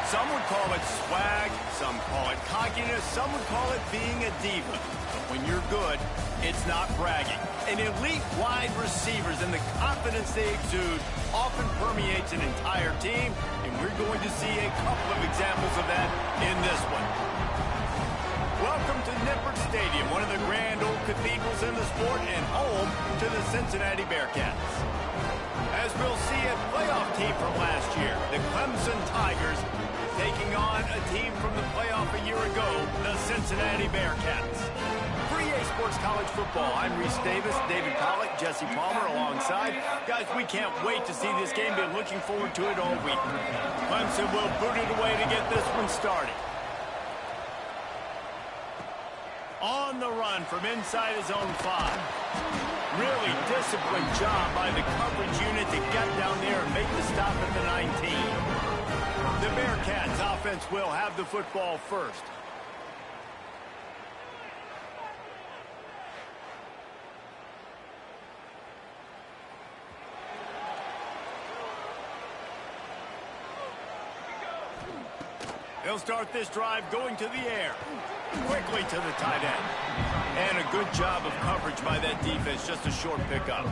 Some would call it swag, some call it cockiness, some would call it being a diva. But when you're good, it's not bragging. And elite wide receivers and the confidence they exude often permeates an entire team, and we're going to see a couple of examples of that in this one. Welcome to Nippert Stadium, one of the grand old cathedrals in the sport and home to the Cincinnati Bearcats. As we'll see, a playoff team from last year, the Clemson Tigers, taking on a team from the playoff a year ago, the Cincinnati Bearcats. For EA Sports College Football, I'm Reese Davis, David Pollack, Jesse Palmer alongside. Guys, we can't wait to see this game. Been looking forward to it all week. Clemson will boot it away to get this one started. On the run from inside his own 5. Really disciplined job by the coverage unit to get down there and make the stop at the 19. The Bearcats offense will have the football first. They'll start this drive going to the air. Quickly to the tight end. And a good job of coverage by that defense. Just a short pickup.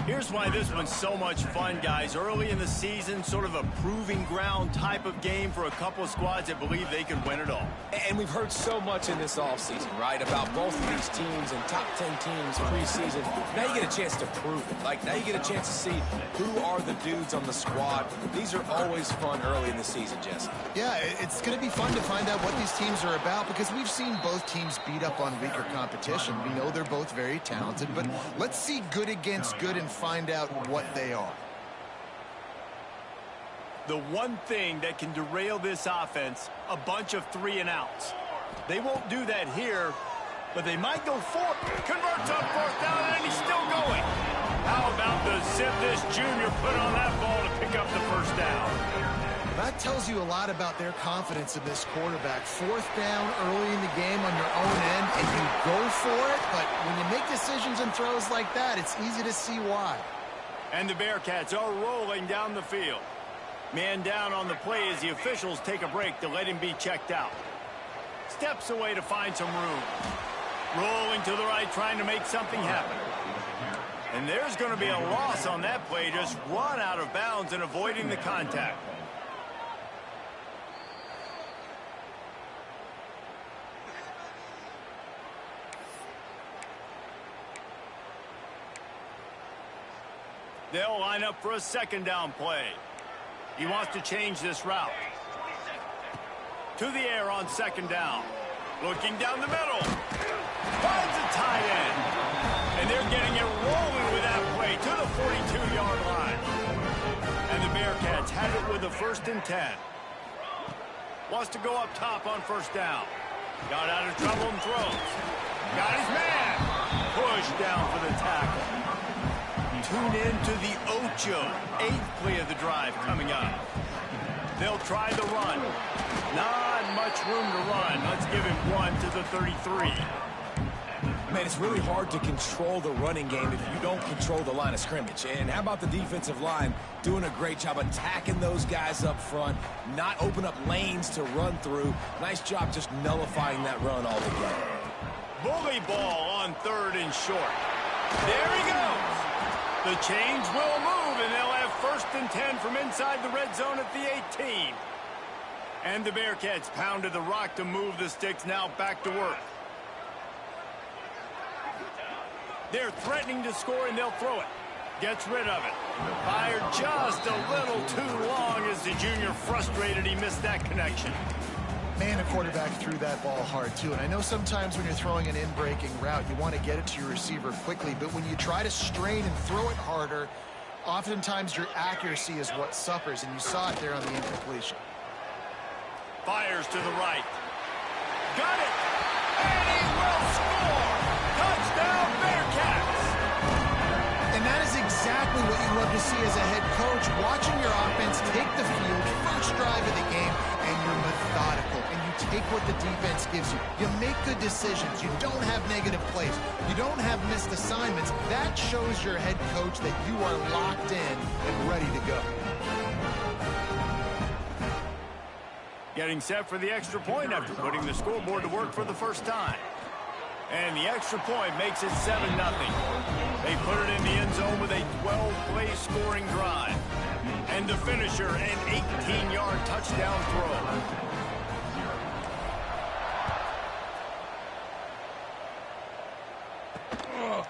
Here's why this one's so much fun, guys. Early in the season, sort of a proving ground type of game for a couple of squads that believe they can win it all. And we've heard so much in this offseason, right, about both of these teams and top 10 teams preseason. Now you get a chance to prove it. Like, now you get a chance to see who are the dudes on the squad. These are always fun early in the season, Jesse. Yeah, it's going to be fun to find out what these teams are about because we've seen both teams beat up on weaker competition. We know they're both very talented, but let's see good against good and find out what they are. The one thing that can derail this offense, a bunch of 3-and-outs. They won't do that here, but they might go for it. Converts on 4th down, and he's still going. How about the zip this junior put on that ball to pick up the first down? That tells you a lot about their confidence in this quarterback. 4th down early in the game on your own end, and you go for it, but when you make decisions and throws like that, it's easy to see why. And the Bearcats are rolling down the field. Man down on the play as the officials take a break to let him be checked out. Steps away to find some room. Rolling to the right, trying to make something happen. And there's going to be a loss on that play, just run out of bounds and avoiding the contact. They'll line up for a 2nd down play. He wants to change this route. To the air on 2nd down. Looking down the middle. Finds a tight end. And they're getting it rolling with that play to the 42-yard line. And the Bearcats had it with a 1st and 10. Wants to go up top on 1st down. Got out of trouble and throws. Got his man. Pushed down for the tackle. Tune in to the Ocho, 8th play of the drive coming up. They'll try the run. Not much room to run. Let's give him 1 to the 33. Man, it's really hard to control the running game if you don't control the line of scrimmage. And how about the defensive line doing a great job attacking those guys up front, not open up lanes to run through. Nice job just nullifying that run altogether. Bully ball on 3rd and short. There he goes. The change will move, and they'll have 1st and 10 from inside the red zone at the 18. And the Bearcats pounded the rock to move the sticks, now back to work. They're threatening to score, and they'll throw it. Gets rid of it. Fired just a little too long as the junior frustrated he missed that connection. Man, the quarterback threw that ball hard, too. And I know sometimes when you're throwing an in-breaking route, you want to get it to your receiver quickly. But when you try to strain and throw it harder, oftentimes your accuracy is what suffers. And you saw it there on the incompletion. Fires to the right. Got it! And he will score! Touchdown, Bearcats! And that is exactly what you love to see as a head coach. Watching your offense take the field, first drive of the game, and you're methodical. And you take what the defense gives you. You make good decisions. You don't have negative plays. You don't have missed assignments. That shows your head coach that you are locked in and ready to go. getting set for the extra point after putting the scoreboard to work for the first time. And the extra point makes it 7-0. They put it in the end zone with a 12-play scoring drive. And the finisher, an 18-yard touchdown throw.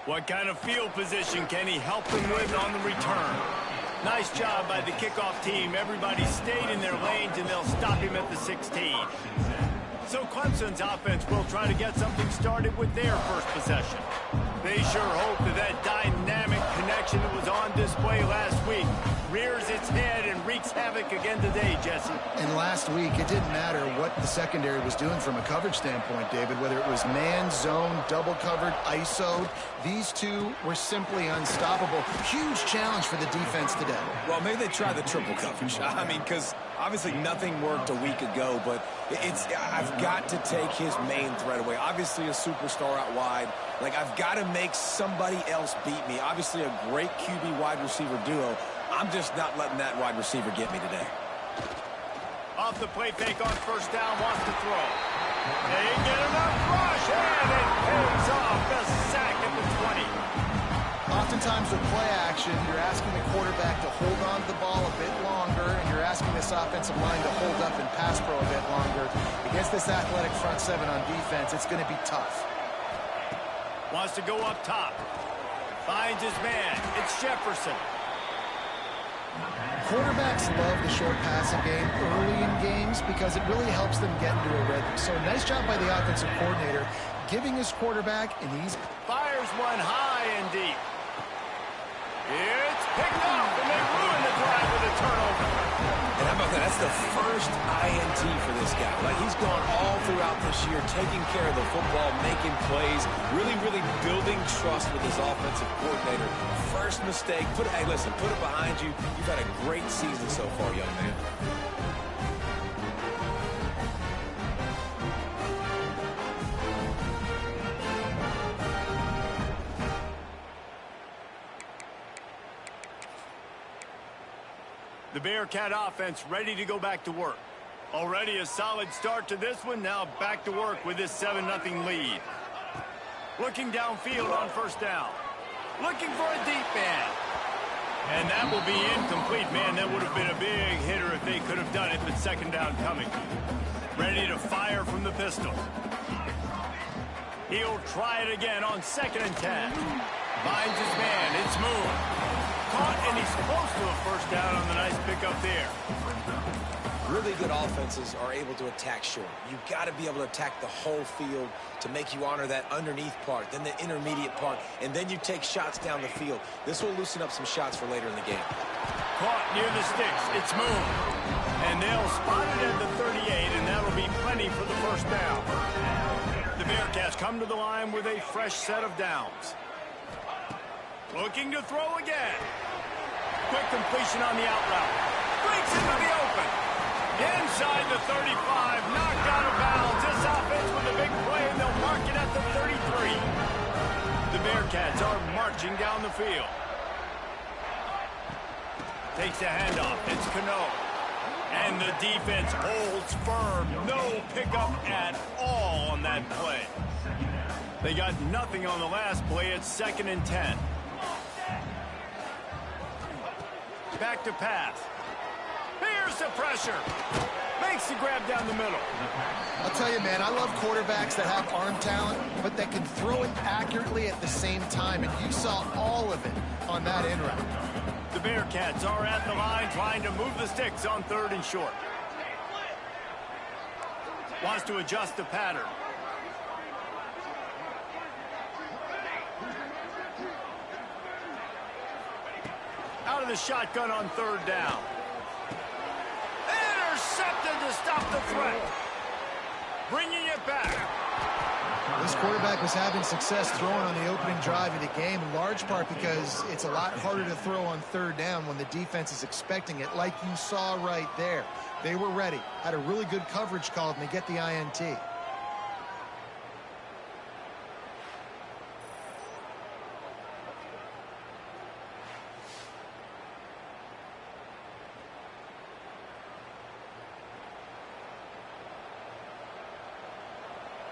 What kind of field position can he help them with on the return? Nice job by the kickoff team. Everybody stayed in their lanes, and they'll stop him at the 16. So Clemson's offense will try to get something started with their first possession. They sure hope that dynamic connection that was on display last week rears its head and wreaks havoc again today, Jesse. And last week, it didn't matter what the secondary was doing from a coverage standpoint, David, whether it was man, zone, double covered, ISO. These two were simply unstoppable. Huge challenge for the defense today. Well, maybe they tried the triple coverage. I mean, because obviously nothing worked a week ago, but I've got to take his main threat away. Obviously a superstar out wide. Like, I've got to make somebody else beat me. Obviously a great QB wide receiver duo. I'm just not letting that wide receiver get me today. Off the play fake on first down, wants to throw. They get enough rush, and it pays off. The sack at the 20. Oftentimes with play action, you're asking the quarterback to hold on to the ball a bit longer, and you're asking this offensive line to hold up and pass pro a bit longer. Against this athletic front seven on defense, it's going to be tough. Wants to go up top. Finds his man. It's Jefferson. Quarterbacks love the short passing game early in games because it really helps them get into a rhythm. So nice job by the offensive coordinator giving his quarterback an easy. Fires one high and deep. It's picked up, and they ruin the drive with a turnover. And how about that? That's the first INT for this guy. Like, he's gone all throughout this year, taking care of the football, making plays, really building trust with his offensive coordinator. First mistake, hey, listen, put it behind you. You've had a great season so far, young man. The Bearcat offense ready to go back to work. Already a solid start to this one. Now back to work with this 7-0 lead. Looking downfield on first down. Looking for a deep man. And that will be incomplete. Man, that would have been a big hitter if they could have done it, but second down coming. Ready to fire from the pistol. He'll try it again on 2nd and 10. Finds his man. It's moved. Caught, and he's close to a first down on the nice pickup there. Really good offenses are able to attack short. You've got to be able to attack the whole field to make you honor that underneath part, then the intermediate part, and then you take shots down the field. This will loosen up some shots for later in the game. Caught near the sticks. It's moved. And they'll spot it at the 38, and that'll be plenty for the first down. The Bearcats come to the line with a fresh set of downs. Looking to throw again. Quick completion on the out route. Breaks into the open. Inside the 35. Knocked out of bounds. This offense with a big play, and they'll mark it at the 33. The Bearcats are marching down the field. Takes a handoff. It's Cano. And the defense holds firm. No pickup at all on that play. They got nothing on the last play. It's 2nd and 10. Back to pass. Here's the pressure. Makes the grab down the middle. I'll tell you, man, I love quarterbacks that have arm talent, but that can throw it accurately at the same time, and you saw all of it on that end route. The Bearcats are at the line trying to move the sticks on 3rd and short. Wants to adjust the pattern. Out of the shotgun on 3rd down. Intercepted to stop the threat. Bringing it back. This quarterback was having success throwing on the opening drive of the game, in large part because it's a lot harder to throw on 3rd down when the defense is expecting it, like you saw right there. They were ready, had a really good coverage call, and they get the INT.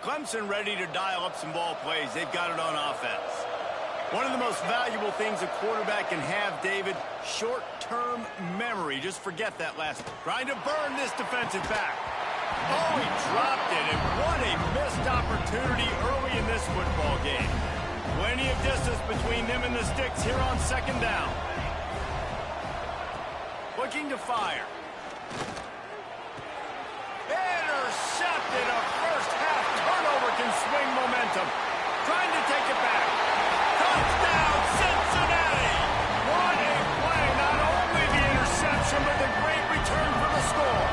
Clemson ready to dial up some ball plays. They've got it on offense. One of the most valuable things a quarterback can have, David, short-term memory. Just forget that last. Trying to burn this defensive back. Oh, he dropped it, and what a missed opportunity early in this football game. Plenty of distance between them and the sticks here on second down. Looking to fire. Intercepted. A first-half turnover can swing momentum. Trying to take it back. Touchdown, Cincinnati! What a play. Not only the interception, but the great return for the score.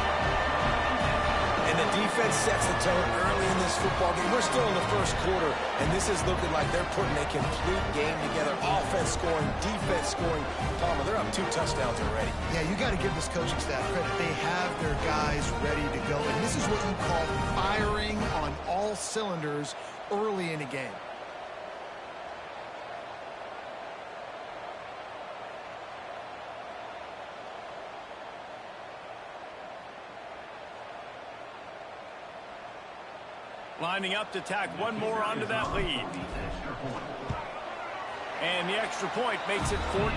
And the defense sets the tone early in this football game. We're still in the first quarter, and this is looking like they're putting a complete game together. Offense scoring, defense scoring. Palmer, they're up 2 touchdowns already. Yeah, you got to give this coaching staff credit. They have their guys ready to go, and this is what you call firing on all cylinders early in a game. Lining up to tack one more onto that lead. And the extra point makes it 14-0.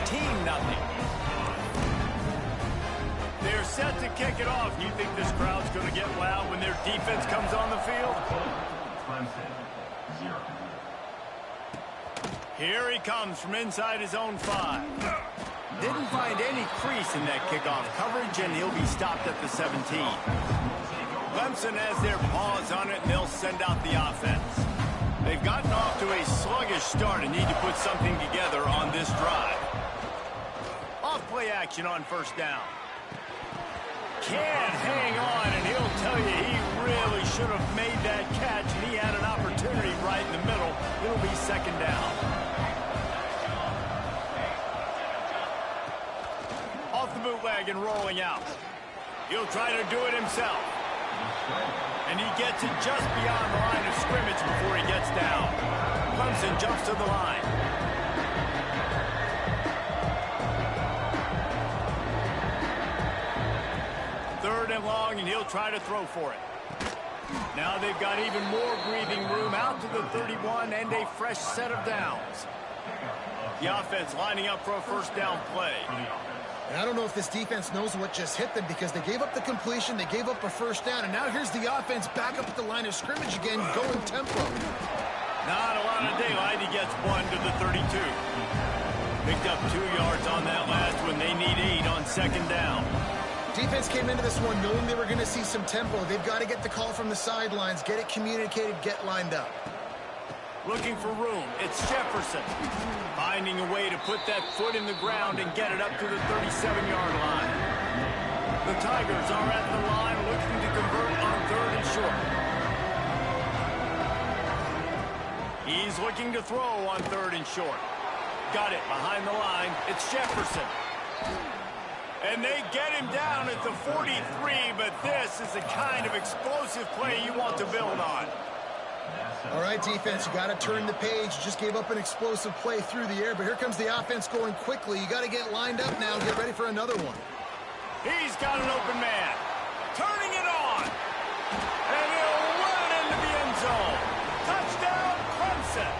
They're set to kick it off. You think this crowd's going to get loud when their defense comes on the field? Here he comes from inside his own 5. Didn't find any crease in that kickoff coverage, and he'll be stopped at the 17. Clemson has their paws on it, and they'll send out the offense. They've gotten off to a sluggish start and need to put something together on this drive. Off-play action on first down. Can't hang on, and he'll tell you he really should have made that catch, and he had an opportunity right in the middle. It'll be second down. Off the bootleg and rolling out. He'll try to do it himself. And he gets it just beyond the line of scrimmage before he gets down. Clemson jumps to the line. Third and long, and he'll try to throw for it. Now they've got even more breathing room out to the 31 and a fresh set of downs. The offense lining up for a first down play. And I don't know if this defense knows what just hit them because they gave up the completion, they gave up a first down, and now here's the offense back up at the line of scrimmage again, going tempo. Not a lot of daylight. He gets 1 to the 32. Picked up 2 yards on that last one. They need 8 on second down. Defense came into this one knowing they were going to see some tempo. They've got to get the call from the sidelines, get it communicated, get lined up. Looking for room. It's Jefferson. Finding a way to put that foot in the ground and get it up to the 37-yard line. The Tigers are at the line looking to convert on 3rd and short. He's looking to throw on 3rd and short. Got it behind the line. It's Jefferson. And they get him down at the 43, but this is the kind of explosive play you want to build on. All right, defense, you got to turn the page. You just gave up an explosive play through the air, but here comes the offense going quickly. You got to get lined up now and get ready for another one. He's got an open man. Turning it on. And he'll run it into the end zone. Touchdown, Clemson.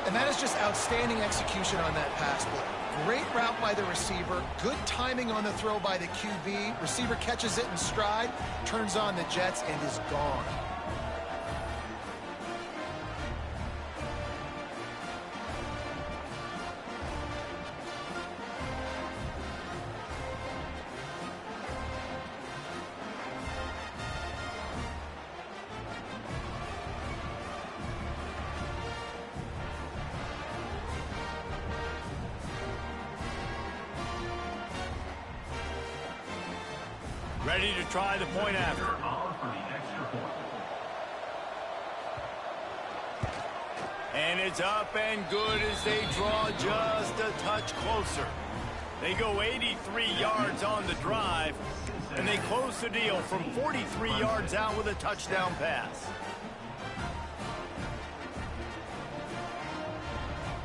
And that is just outstanding execution on that pass play. Great route by the receiver. Good timing on the throw by the QB. Receiver catches it in stride, turns on the jets, and is gone. Ready to try the point after. And it's up and good as they draw just a touch closer. They go 83 yards on the drive, and they close the deal from 43 yards out with a touchdown pass.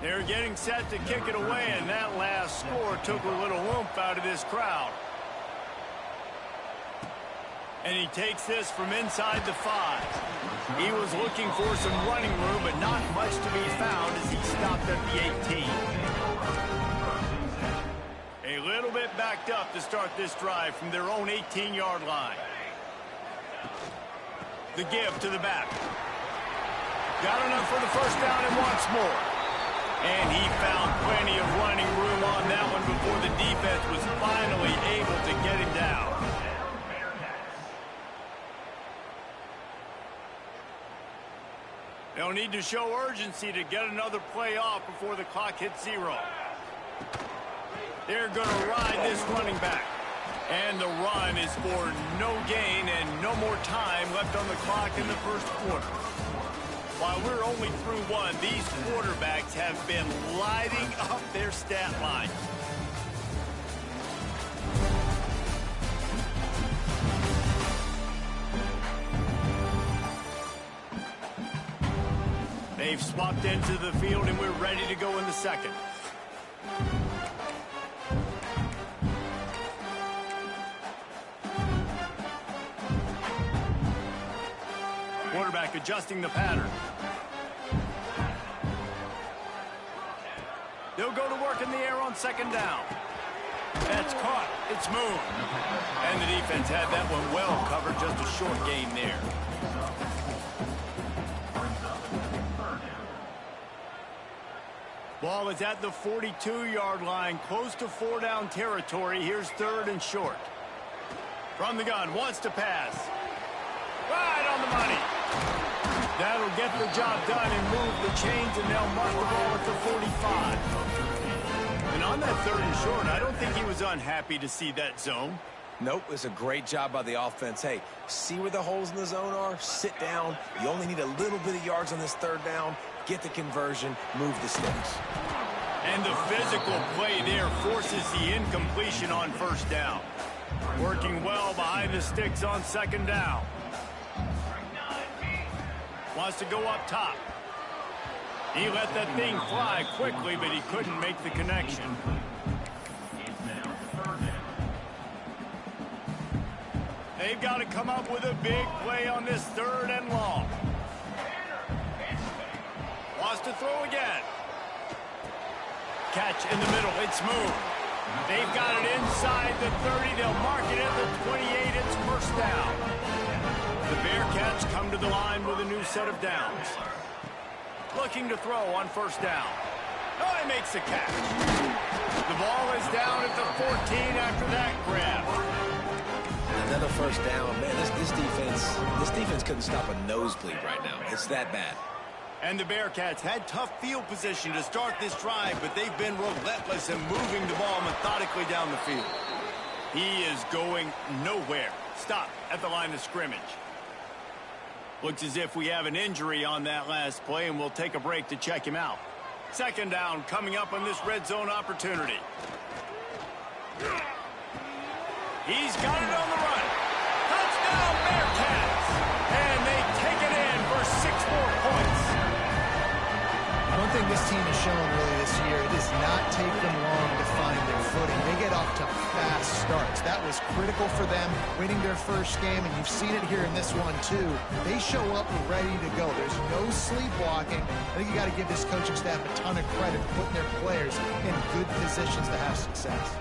They're getting set to kick it away, and that last score took a little oomph out of this crowd. And he takes this from inside the 5. He was looking for some running room, but not much to be found as he stopped at the 18. A little bit backed up to start this drive from their own 18-yard line. The give to the back. Got enough for the first down and wants more. And he found plenty of running room on that one before the defense was finally able to get him down. They'll need to show urgency to get another play off before the clock hits 0. They're going to ride this running back. And the run is for no gain and no more time left on the clock in the first quarter. While we're only through one, these quarterbacks have been lighting up their stat line. They've swapped into the field, and we're ready to go in the second. Quarterback adjusting the pattern. They'll go to work in the air on second down. That's caught. It's moved. And the defense had that one well covered. Just a short gain there. Ball is at the 42-yard line, close to 4-down territory. Here's third and short. From the gun, wants to pass. Right on the money. That'll get the job done and move the chains, and they'll mark the ball at the 45. And on that third and short, I don't think he was unhappy to see that zone. Nope, it's a great job by the offense. Hey, see where the holes in the zone are? Sit down. You only need a little bit of yards on this third down. Get the conversion, move the sticks. And the physical play there forces the incompletion on first down. Working well behind the sticks on second down. Wants to go up top. He let that thing fly quickly, but he couldn't make the connection. They've got to come up with a big play on this third and long. Wants to throw again. Catch in the middle. It's moved. They've got it inside the 30. They'll mark it at the 28. It's first down. The Bearcats come to the line with a new set of downs. Looking to throw on first down. Oh, he makes the catch. The ball is down at the 14 after that grab. Another first down. Man, this defense couldn't stop a nosebleed right now. It's that bad. And the Bearcats had tough field position to start this drive, but they've been relentless in moving the ball methodically down the field. He is going nowhere. Stop at the line of scrimmage. Looks as if we have an injury on that last play, and we'll take a break to check him out. Second down coming up on this red zone opportunity. He's got it on the run. Touchdown, Bearcats! And they take it in for 6 more points. One thing this team has shown really this year, it does not take them long to find their footing. They get off to fast starts. That was critical for them winning their first game, and you've seen it here in this one too. They show up ready to go. There's no sleepwalking. I think you got to give this coaching staff a ton of credit for putting their players in good positions to have success.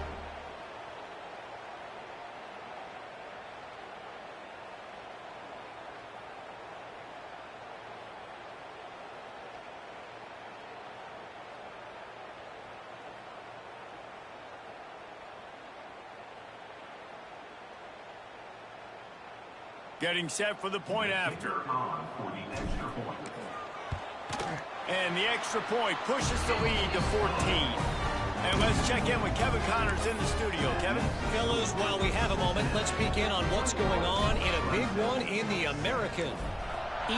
Getting set for the point after. And the extra point pushes the lead to 14. And let's check in with Kevin Connors in the studio. Kevin? Fellas, while we have a moment, let's peek in on what's going on in a big one in the American.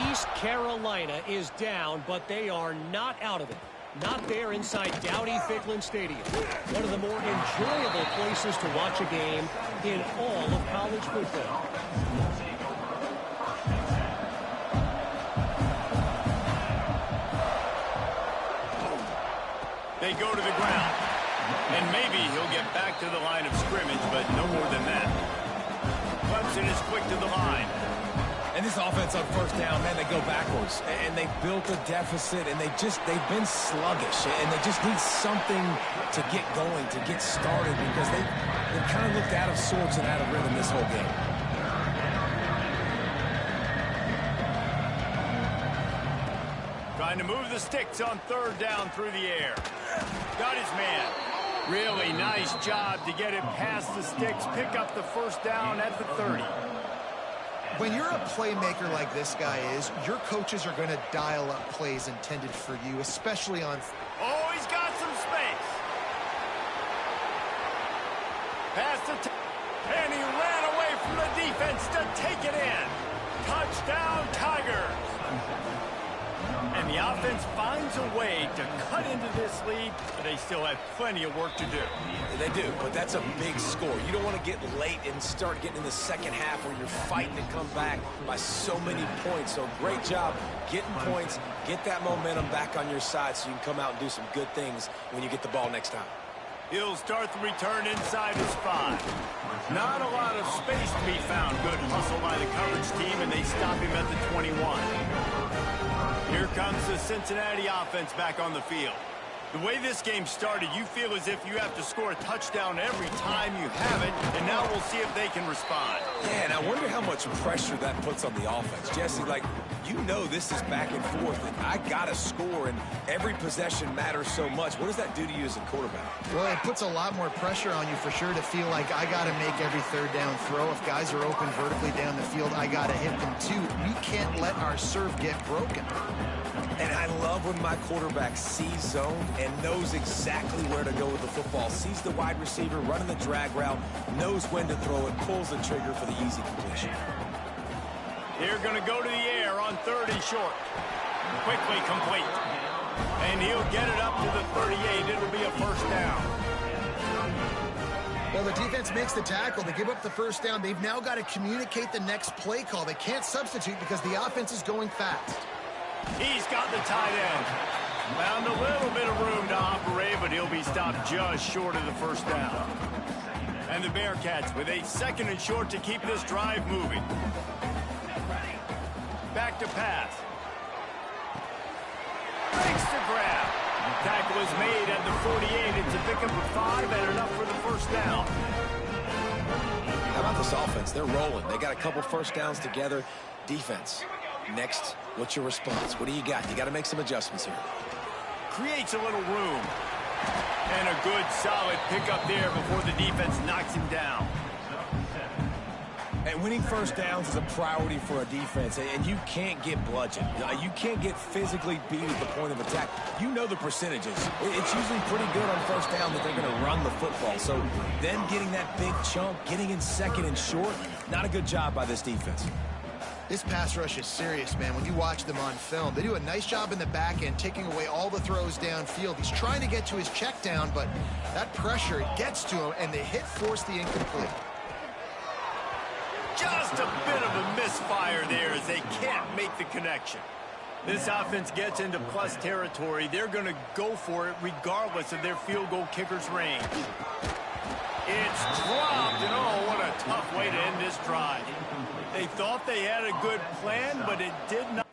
East Carolina is down, but they are not out of it. Not there inside Dowdy-Ficklin Stadium. One of the more enjoyable places to watch a game in all of college football. They go to the ground. And maybe he'll get back to the line of scrimmage, but no more than that. Clemson is quick to the line. And this offense on first down, man, they go backwards. And they built a deficit, and they've been sluggish. And they just need something to get going, to get started, because they've kind of looked out of sorts and out of rhythm this whole game. Trying to move the sticks on third down through the air. Got his man. Really nice job to get it past the sticks. Pick up the first down at the 30. When you're a playmaker like this guy is, your coaches are going to dial up plays intended for you, especially on... Oh, he's got some space. Pass the... And he ran away from the defense to take it in. Touchdown, Tigers. And the offense finds a way to cut into this lead, but they still have plenty of work to do. They do, but that's a big score. You don't want to get late and start getting in the second half where you're fighting to come back by so many points. So great job getting points, get that momentum back on your side so you can come out and do some good things when you get the ball next time. He'll start the return inside his 5. Not a lot of space to be found. Good hustle by the coverage team, and they stop him at the 21. Here comes the Cincinnati offense back on the field. The way this game started, you feel as if you have to score a touchdown every time you have it, and now we'll see if they can respond. Yeah, and I wonder how much pressure that puts on the offense. Jesse, like, you know this is back and forth, and I got to score, and every possession matters so much. What does that do to you as a quarterback? Well, it puts a lot more pressure on you for sure to feel like I got to make every third down throw. If guys are open vertically down the field, I got to hit them too. We can't let our serve get broken. And I love when my quarterback sees zone and knows exactly where to go with the football. Sees the wide receiver running the drag route, knows when to throw it, pulls the trigger for the easy completion. They're going to go to the air on 30 short. Quickly complete. And he'll get it up to the 38. It'll be a first down. Well, the defense makes the tackle. They give up the first down. They've now got to communicate the next play call. They can't substitute because the offense is going fast. He's got the tight end. Found a little bit of room to operate, but he'll be stopped just short of the first down. And the Bearcats with a 2nd and short to keep this drive moving. Back to pass. Breaks the grab. Tackle is made at the 48. It's a pickup of 5 and enough for the first down. How about this offense? They're rolling. They got a couple first downs together. Defense. Next, what's your response? What do you got? You got to make some adjustments here. Creates a little room. And a good, solid pickup there before the defense knocks him down. And winning first downs is a priority for a defense, and you can't get bludgeoned. You can't get physically beat at the point of attack. You know the percentages. It's usually pretty good on first down that they're going to run the football. So them getting that big chunk, getting in 2nd and short, not a good job by this defense. This pass rush is serious, man. When you watch them on film, they do a nice job in the back end, taking away all the throws downfield. He's trying to get to his check down, but that pressure gets to him, and the hit forced the incomplete. Just a bit of a misfire there as they can't make the connection. This offense gets into plus territory. They're going to go for it regardless of their field goal kicker's range. It's dropped, and oh, what a tough way to end this drive. They thought they had a good plan, but it did not.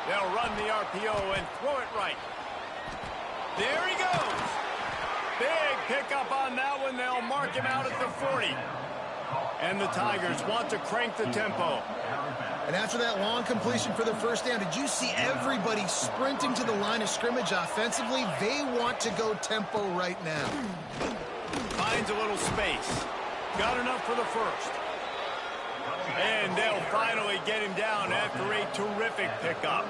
They'll run the RPO and throw it right. There he goes. Big pickup on that one. They'll mark him out at the 40. And the Tigers want to crank the tempo. And after that long completion for the first down, did you see everybody sprinting to the line of scrimmage offensively? They want to go tempo right now. Finds a little space. Got enough for the first. And they'll finally get him down after a terrific pickup.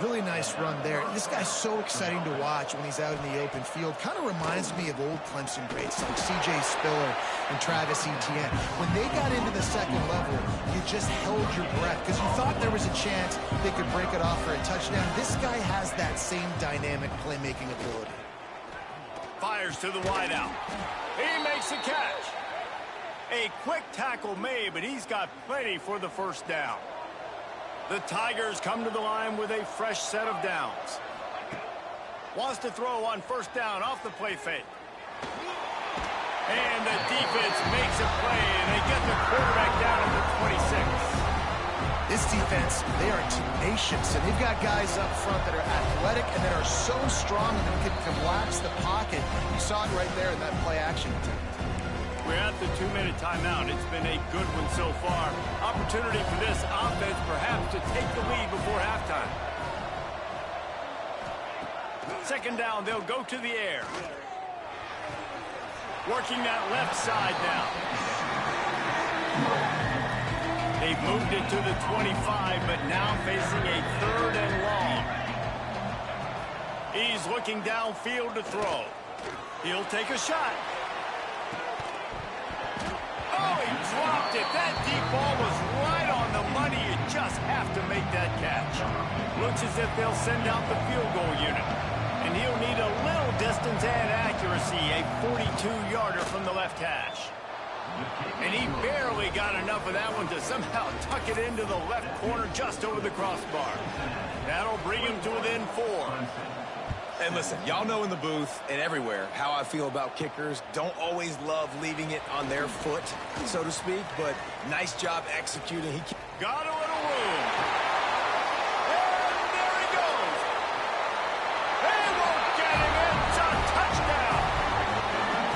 Really nice run there. This guy's so exciting to watch when he's out in the open field. Kind of reminds me of old Clemson greats like C.J. Spiller and Travis Etienne. When they got into the second level, you just held your breath because you thought there was a chance they could break it off for a touchdown. This guy has that same dynamic playmaking ability. Fires to the wideout. He makes the catch. A quick tackle made, but he's got plenty for the first down. The Tigers come to the line with a fresh set of downs. Wants to throw on first down off the play fake. And the defense makes a play, and they get the quarterback down at the 26. This defense, they are tenacious, and they've got guys up front that are athletic and that are so strong and that can collapse the pocket. You saw it right there in that play action attempt. We're at the 2-minute timeout. It's been a good one so far. Opportunity for this offense perhaps to take the lead before halftime. Second down, they'll go to the air. Working that left side now. They've moved it to the 25, but now facing a third and long. He's looking downfield to throw. He'll take a shot. Oh, he dropped it. That deep ball was right on the money. You just have to make that catch. Looks as if they'll send out the field goal unit. And he'll need a little distance and accuracy, a 42-yarder from the left hash. And he barely got enough of that one to somehow tuck it into the left corner just over the crossbar. That'll bring him to within 4. And listen, y'all know in the booth and everywhere how I feel about kickers. Don't always love leaving it on their foot, so to speak, but nice job executing. He got a little room. And there he goes. They won't get him. It's a touchdown.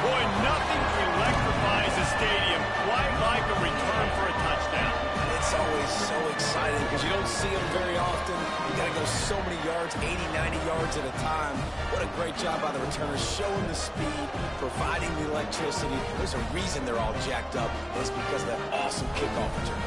Boy, nothing electrifies a stadium quite like a return for a touchdown. It's always so exciting because you don't see them very often. You got to go so many yards, 80, 90 yards at a time. What a great job by the returners, showing the speed, providing the electricity. There's a reason they're all jacked up. It's because of that awesome kickoff return.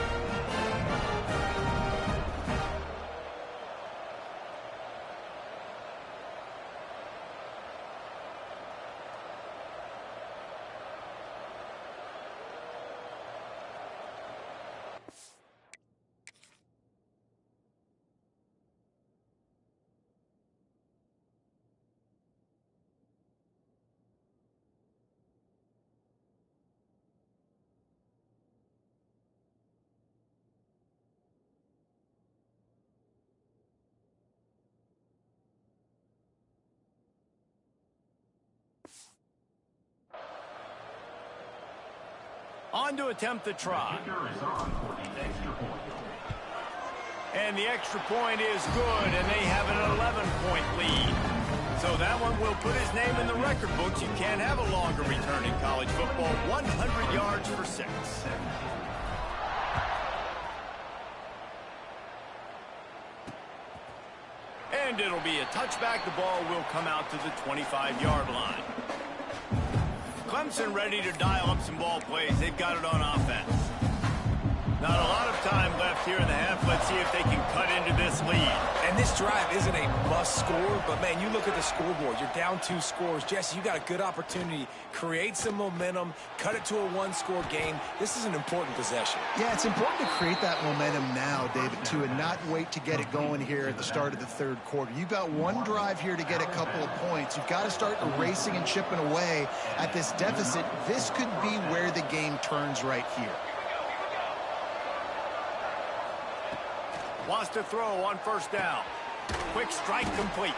On to attempt the try. And the extra point is good, and they have an 11-point lead. So that one will put his name in the record books. You can't have a longer return in college football. 100 yards for 6. And it'll be a touchback. The ball will come out to the 25-yard line. Clemson ready to dial up some ball plays. They've got it on offense. Not a lot of time left here in the half. Let's see if they can cut into this lead. And this drive isn't a must score, but, man, you look at the scoreboard. You're down 2 scores. Jesse, you got a good opportunity. Create some momentum. Cut it to a 1-score game. This is an important possession. Yeah, it's important to create that momentum now, David, too, and not wait to get it going here at the start of the third quarter. You've got one drive here to get a couple of points. You've got to start erasing and chipping away at this deficit. This could be where the game turns right here. Wants to throw on first down. Quick strike complete.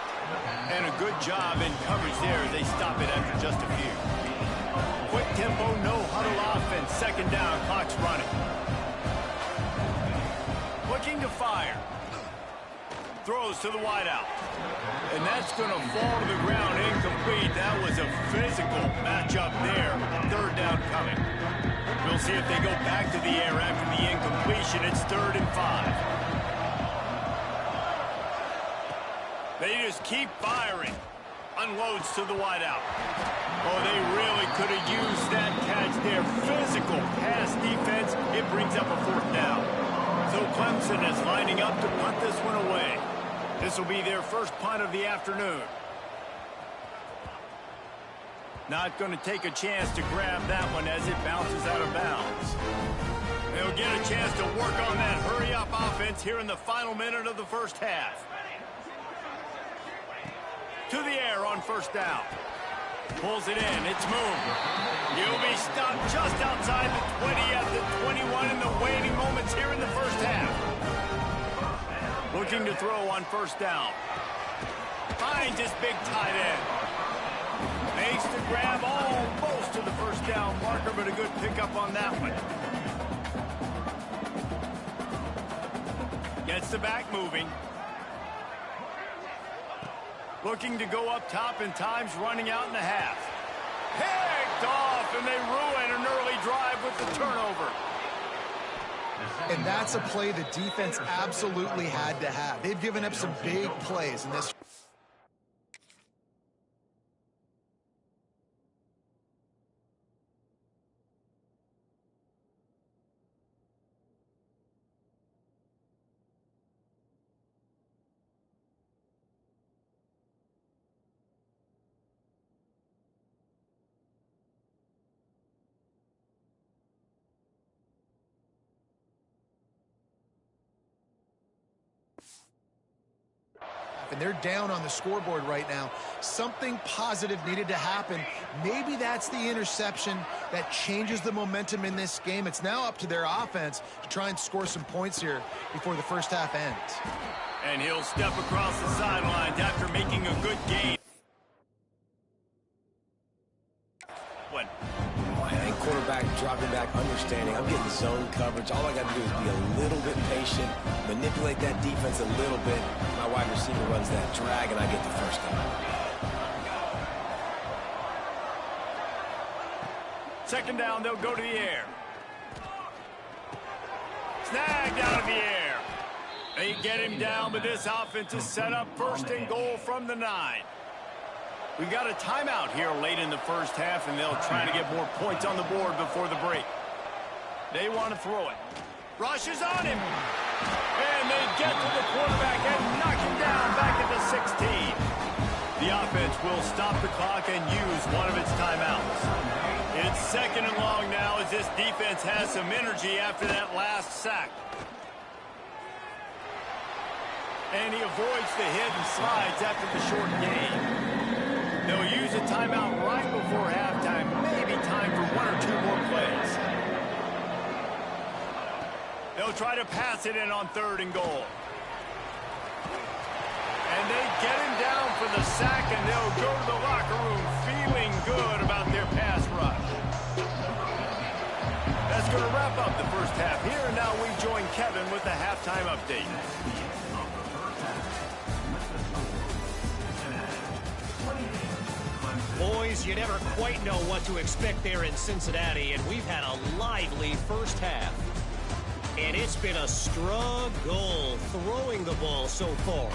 And a good job in coverage there as they stop it after just a few. Quick tempo, no huddle offense. Second down, clock's running. Looking to fire. Throws to the wideout. And that's going to fall to the ground incomplete. That was a physical matchup there. Third down coming. We'll see if they go back to the air after the incompletion. It's 3rd and 5. They just keep firing. Unloads to the wideout. Oh, they really could have used that catch there. Physical pass defense. It brings up a 4th down. So Clemson is lining up to punt this one away. This will be their first punt of the afternoon. Not going to take a chance to grab that one as it bounces out of bounds. They'll get a chance to work on that hurry-up offense here in the final minute of the first half. To the air on 1st down. Pulls it in. It's moved. He'll be stopped just outside the 20 at the 21 in the waning moments here in the first half. Looking to throw on 1st down. Finds his big tight end. Makes the grab almost to the 1st down marker, but a good pickup on that one. Gets the back moving. Looking to go up top, and time's running out in the half. Picked off, and they ruin an early drive with the turnover. And that's a play the defense absolutely had to have. They've given up some big plays in this. And they're down on the scoreboard right now. Something positive needed to happen. Maybe that's the interception that changes the momentum in this game. It's now up to their offense to try and score some points here before the first half ends. And he'll step across the sidelines after making a good gain. What? I think quarterback dropping back, understanding. I'm getting zone coverage. All I got to do is be a little bit patient, manipulate that defense a little bit. My wide receiver runs that drag, and I get the 1st down. 2nd down, they'll go to the air. Snagged out of the air. They get him down, but this offense is set up 1st and goal from the 9. We've got a timeout here late in the first half, and they'll try to get more points on the board before the break. They want to throw it. Rushes on him. And they get to the quarterback and knock him down back at the 16. The offense will stop the clock and use one of its timeouts. It's 2nd and long now as this defense has some energy after that last sack. And he avoids the hit and slides after the short gain. They'll use a timeout right before halftime. Maybe time for 1 or 2 more plays. They'll try to pass it in on 3rd and goal. And they get him down for the sack, and they'll go to the locker room feeling good about their pass rush. That's going to wrap up the first half here, and now we join Kevin with the halftime update. Boys, you never quite know what to expect there in Cincinnati, and we've had a lively first half. And it's been a struggle throwing the ball so far.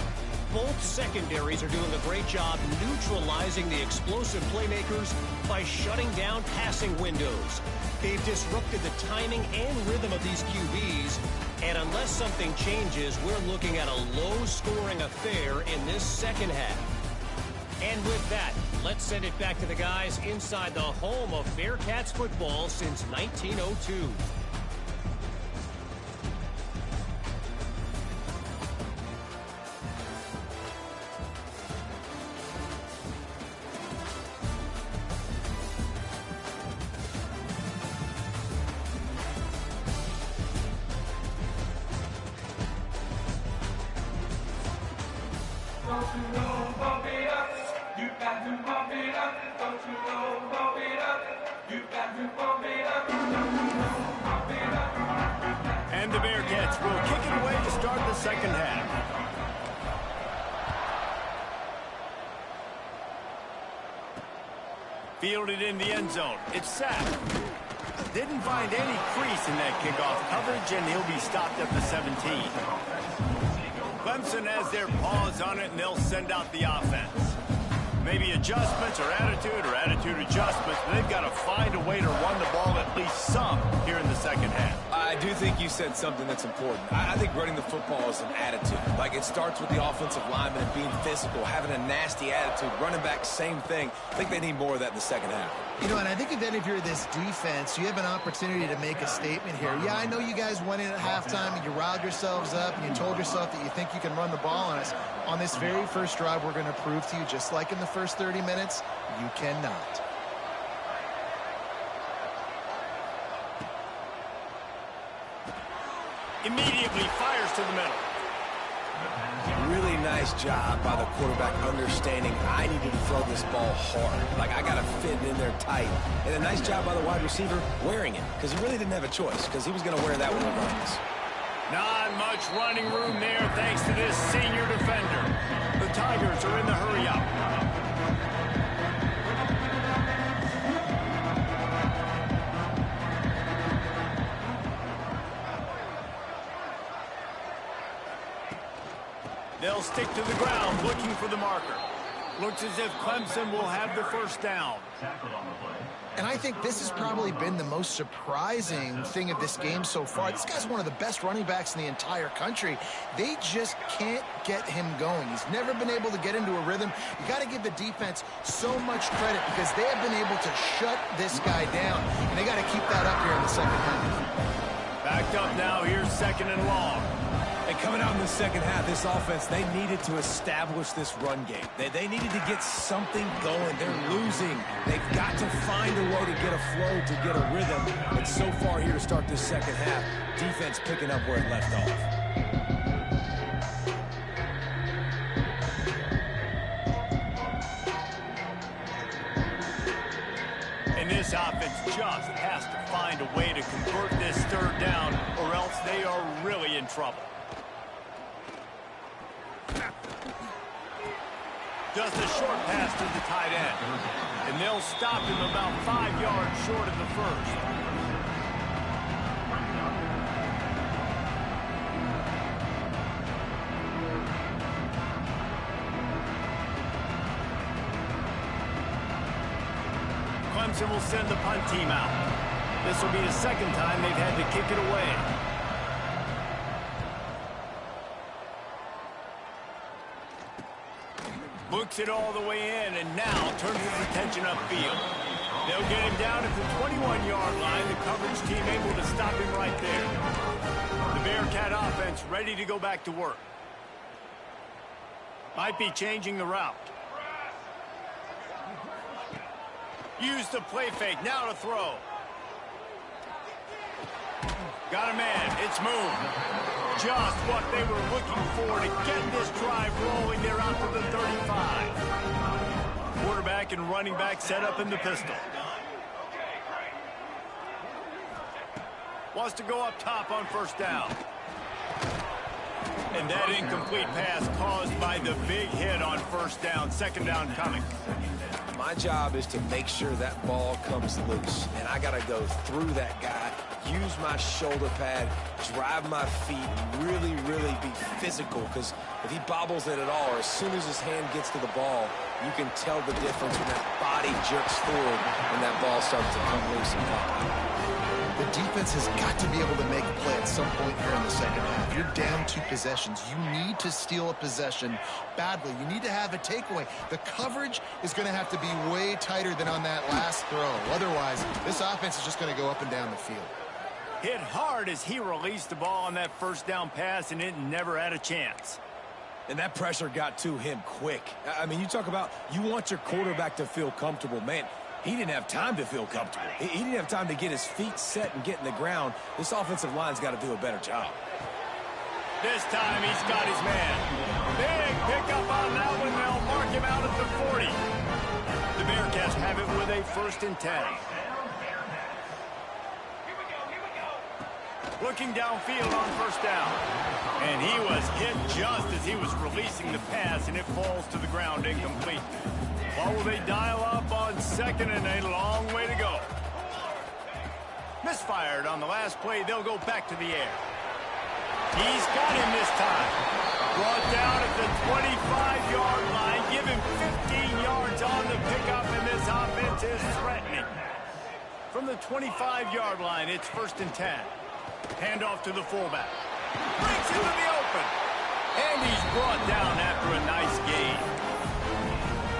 Both secondaries are doing a great job neutralizing the explosive playmakers by shutting down passing windows. They've disrupted the timing and rhythm of these QBs, and unless something changes, we're looking at a low-scoring affair in this second half. And with that, let's send it back to the guys inside the home of Bearcats football since 1902. And the Bearcats will kick it away to start the second half. Fielded in the end zone. It's sacked. Didn't find any crease in that kickoff coverage, and he'll be stopped at the 17. Clemson has their paws on it, and they'll send out the offense. Maybe adjustments or attitude adjustments, but they've got to find a way to run the ball at least some here in the second half. I do think you said something that's important. I think running the football is an attitude. Like, it starts with the offensive lineman and being physical, having a nasty attitude. Running back, same thing. I think they need more of that in the second half. You know, and I think then if you're this defense, you have an opportunity to make a statement here. Yeah, I know you guys went in at halftime and you riled yourselves up and you told yourself that you think you can run the ball on us. On this very first drive, we're going to prove to you, just like in the first 30 minutes, you cannot. Immediately fires to the middle. Really nice job by the quarterback understanding I needed to throw this ball hard. Like, I got to fit it in there tight. And a nice job by the wide receiver wearing it, because he really didn't have a choice, because he was going to wear that one regardless. Not much running room there thanks to this senior defender. The Tigers are in the hurry-up. They'll stick to the ground looking for the marker. Looks as if Clemson will have the first down. And I think this has probably been the most surprising thing of this game so far. This guy's one of the best running backs in the entire country. They just can't get him going. He's never been able to get into a rhythm. You got to give the defense so much credit because they have been able to shut this guy down. And they got to keep that up here in the second half. Backed up now. Here's second and long. And coming out in the second half, this offense, they needed to establish this run game. They needed to get something going. They're losing. They've got to find a way to get a flow, to get a rhythm. And so far here to start this second half, defense picking up where it left off. And this offense just has to find a way to convert this third down, or else they are really in trouble. Just a short pass to the tight end. And they'll stop him about 5 yards short of the first. Clemson will send the punt team out. This will be the second time they've had to kick it away. Books it all the way in, and now turns his attention upfield. They'll get him down at the 21-yard line. The coverage team able to stop him right there. The Bearcat offense ready to go back to work. Might be changing the route. Use the play fake. Now to throw. Got a man. It's moved. Just what they were looking for to get this drive rolling. They're out to the 35. Quarterback and running back set up in the pistol. Wants to go up top on first down. And that incomplete pass caused by the big hit on first down. Second down coming. My job is to make sure that ball comes loose. And I got to go through that guy, use my shoulder pad, drive my feet, really, really be physical. Because if he bobbles it at all, or as soon as his hand gets to the ball, you can tell the difference when that body jerks forward and that ball starts to come loose and pop. The defense has got to be able to make a play at some point here in the second half. You're down 2 possessions. You need to steal a possession badly. You need to have a takeaway. The coverage is going to have to be way tighter than on that last throw. Otherwise, this offense is just going to go up and down the field. Hit hard as he released the ball on that first down pass, and it never had a chance. And that pressure got to him quick. I mean, you talk about you want your quarterback to feel comfortable. Man, he didn't have time to feel comfortable. He didn't have time to get his feet set and get in the ground. This offensive line's got to do a better job. This time he's got his man. Big pickup on that one. They'll mark him out at the 40. The Bearcats have it with a 1st and 10. Looking downfield on first down. And he was hit just as he was releasing the pass, and it falls to the ground incomplete. What will they dial up on second, and a long way to go? Misfired on the last play. They'll go back to the air. He's got him this time. Brought down at the 25-yard line. Give him 15 yards defense is threatening. From the 25-yard line, it's 1st and 10. Handoff to the fullback. Breaks into the open. And he's brought down after a nice gain.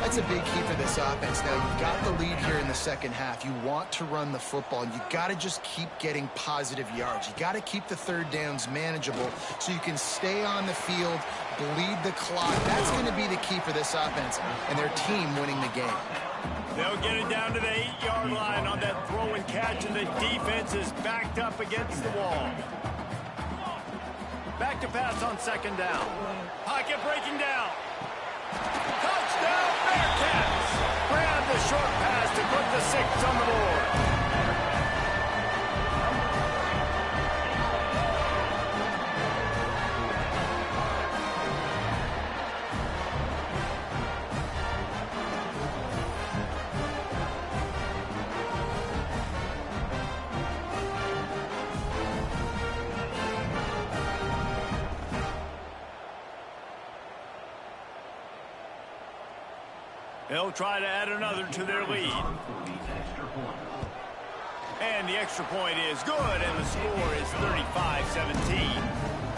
That's a big key for this offense. Now, you've got the lead here in the second half. You want to run the football, and you got to just keep getting positive yards. You got to keep the third downs manageable so you can stay on the field, bleed the clock. That's going to be the key for this offense and their team winning the game. They'll get it down to the 8-yard line on that throw and catch, and the defense is backed up against the wall. Back to pass on 2nd down. Pocket breaking down. Touchdown, Bearcats! Grab the short pass to put the 6 on the board. They'll try to add another to their lead. And the extra point is good, and the score is 35-17.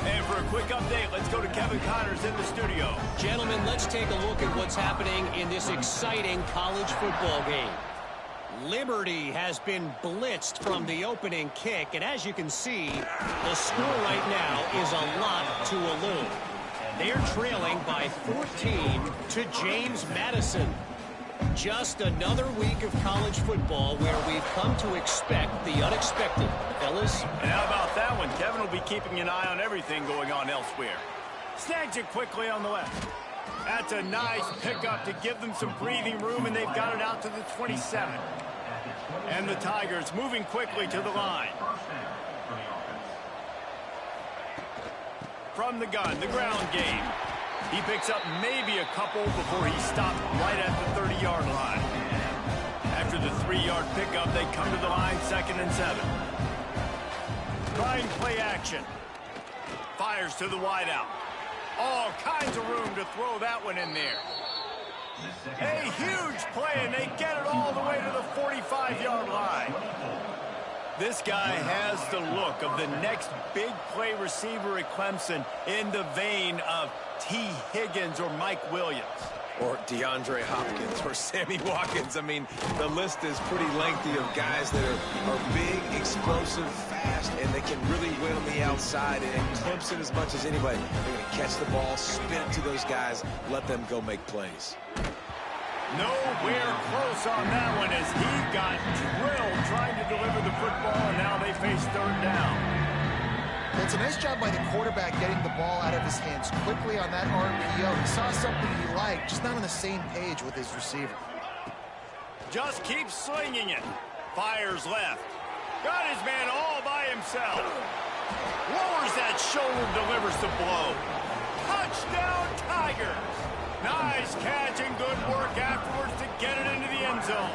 And for a quick update, let's go to Kevin Connors in the studio. Gentlemen, let's take a look at what's happening in this exciting college football game. Liberty has been blitzed from the opening kick, and as you can see, the score right now is a lot to a little. They're trailing by 14 to James Madison. Just another week of college football where we've come to expect the unexpected. Fellas? And how about that one? Kevin will be keeping an eye on everything going on elsewhere. Snags it quickly on the left. That's a nice pickup to give them some breathing room, and they've got it out to the 27. And the Tigers moving quickly to the line. From the gun, the ground game. He picks up maybe a couple before he stopped right at the 30-yard line. After the 3-yard pickup, they come to the line 2nd and 7. Trying play action. Fires to the wideout. All kinds of room to throw that one in there. A huge play, and they get it all the way to the 45-yard line. This guy has the look of the next big play receiver at Clemson, in the vein of T. Higgins or Mike Williams. Or DeAndre Hopkins or Sammy Watkins. I mean, the list is pretty lengthy of guys that are big, explosive, fast, and they can really win on the outside. And Clemson, as much as anybody, they're going to catch the ball, spin it to those guys, let them go make plays. Nowhere close on that one as he got drilled trying to deliver the football, and now they face 3rd down. Well, it's a nice job by the quarterback getting the ball out of his hands quickly on that RPO. He saw something he liked, just not on the same page with his receiver. Just keeps slinging it. Fires left. Got his man all by himself. Lowers that shoulder, delivers the blow. Touchdown, Tigers. Nice catch and good work afterwards to get it into the end zone.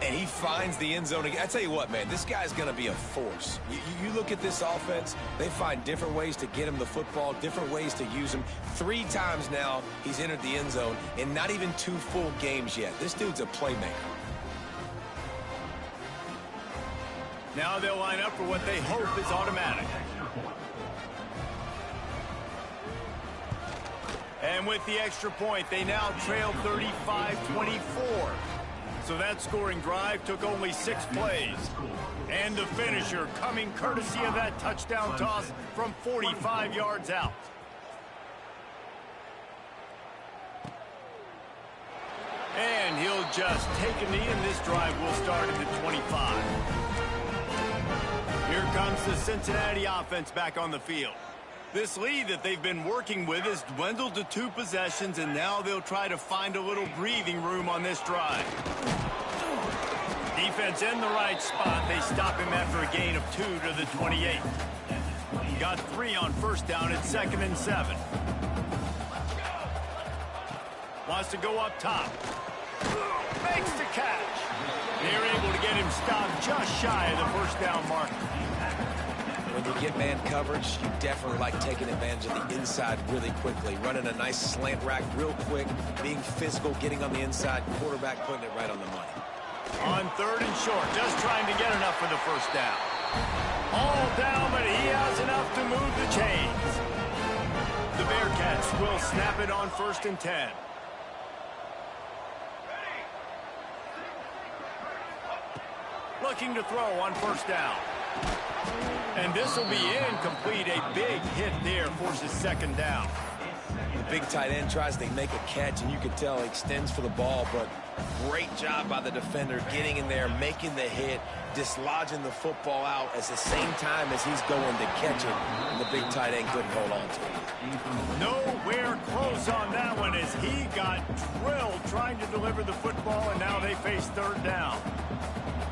And he finds the end zone again. I tell you what, man, this guy's going to be a force. You look at this offense, they find different ways to get him the football, different ways to use him. 3 times now he's entered the end zone, and not even 2 full games yet. This dude's a playmaker. Now they'll line up for what they hope is automatic. And with the extra point, they now trail 35-24. So that scoring drive took only 6 plays. And the finisher coming courtesy of that touchdown toss from 45 yards out. And he'll just take a knee, and this drive will start at the 25. Here comes the Cincinnati offense back on the field. This lead that they've been working with has dwindled to 2 possessions, and now they'll try to find a little breathing room on this drive. Defense in the right spot. They stop him after a gain of 2 to the 28. Got 3 on 1st down at 2nd and 7. Wants to go up top. Makes the catch. They're able to get him stopped just shy of the 1st down marker. When you get man coverage, you definitely like taking advantage of the inside really quickly, running a nice slant rack real quick, being physical, getting on the inside, quarterback putting it right on the money. On 3rd and short, just trying to get enough for the first down. All down, but he has enough to move the chains. The Bearcats will snap it on 1st and 10. Looking to throw on 1st down. And this will be incomplete. A big hit there forces 2nd down. The big tight end tries to make a catch, and you can tell he extends for the ball, but great job by the defender getting in there, making the hit, dislodging the football out at the same time as he's going to catch it, and the big tight end couldn't hold on to it. Nowhere close on that one as he got drilled trying to deliver the football, and now they face 3rd down.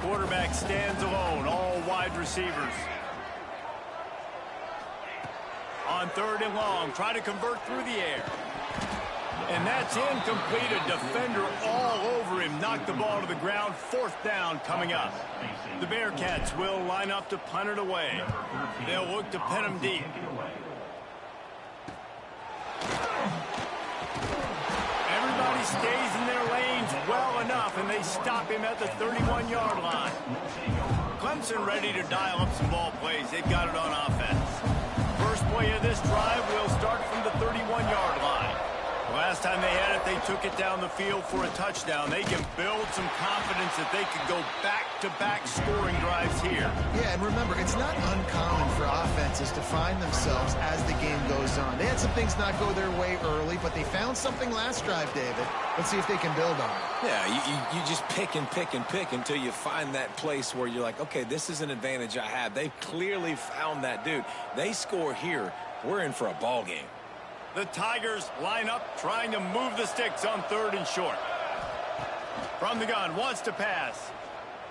Quarterback stands alone, all wide receivers. On 3rd and long, try to convert through the air. And that's incomplete. A defender all over him. Knocked the ball to the ground. 4th down coming up. The Bearcats will line up to punt it away. They'll look to pin him deep. Everybody stays in their lanes well enough, and they stop him at the 31-yard line. Clemson ready to dial up some ball plays. They've got it on offense. First play of this drive will start from the 31-yard line. Last time they had it, they took it down the field for a touchdown. They can build some confidence that they could go back-to-back scoring drives here. Yeah, and remember, it's not uncommon for offenses to find themselves as the game goes on. They had some things not go their way early, but they found something last drive, David. Let's see if they can build on it. Yeah, you just pick and pick and pick until you find that place where you're like, okay, this is an advantage I have. They've clearly found that, dude. They score here, we're in for a ball game. The Tigers line up, trying to move the sticks on 3rd and short. From the gun, wants to pass.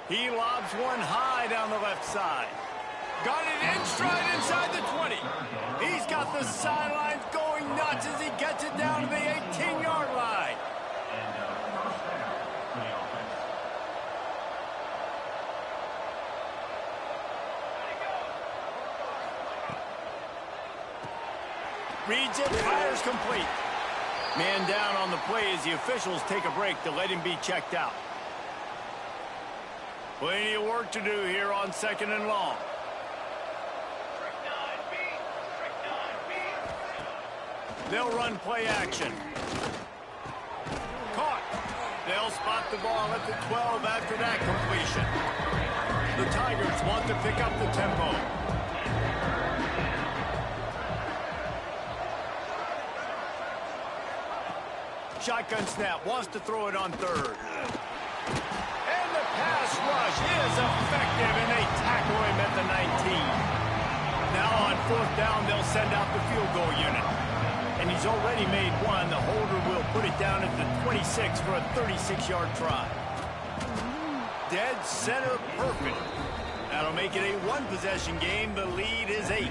He lobs one high down the left side. Got it in stride inside the 20. He's got the sidelines going nuts as he gets it down to the 18-yard line. Reads it, fires complete. Man down on the play as the officials take a break to let him be checked out. Plenty of work to do here on 2nd and long. They'll run play action. Caught. They'll spot the ball at the 12 after that completion. The Tigers want to pick up the tempo. Shotgun snap, wants to throw it on 3rd. And the pass rush is effective, and they tackle him at the 19. Now on 4th down, they'll send out the field goal unit. And he's already made one. The holder will put it down at the 26 for a 36-yard try. Dead center perfect. That'll make it a one-possession game. The lead is 8.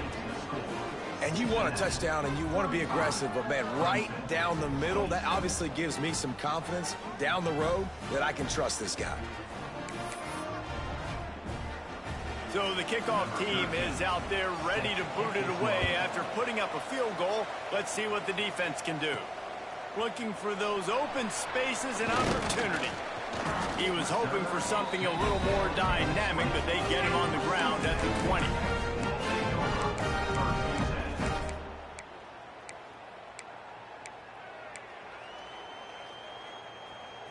And you want a touchdown and you want to be aggressive, but man, right down the middle, that obviously gives me some confidence down the road that I can trust this guy. So the kickoff team is out there ready to boot it away after putting up a field goal. Let's see what the defense can do. Looking for those open spaces and opportunity. He was hoping for something a little more dynamic, but they get him on the ground at the 20.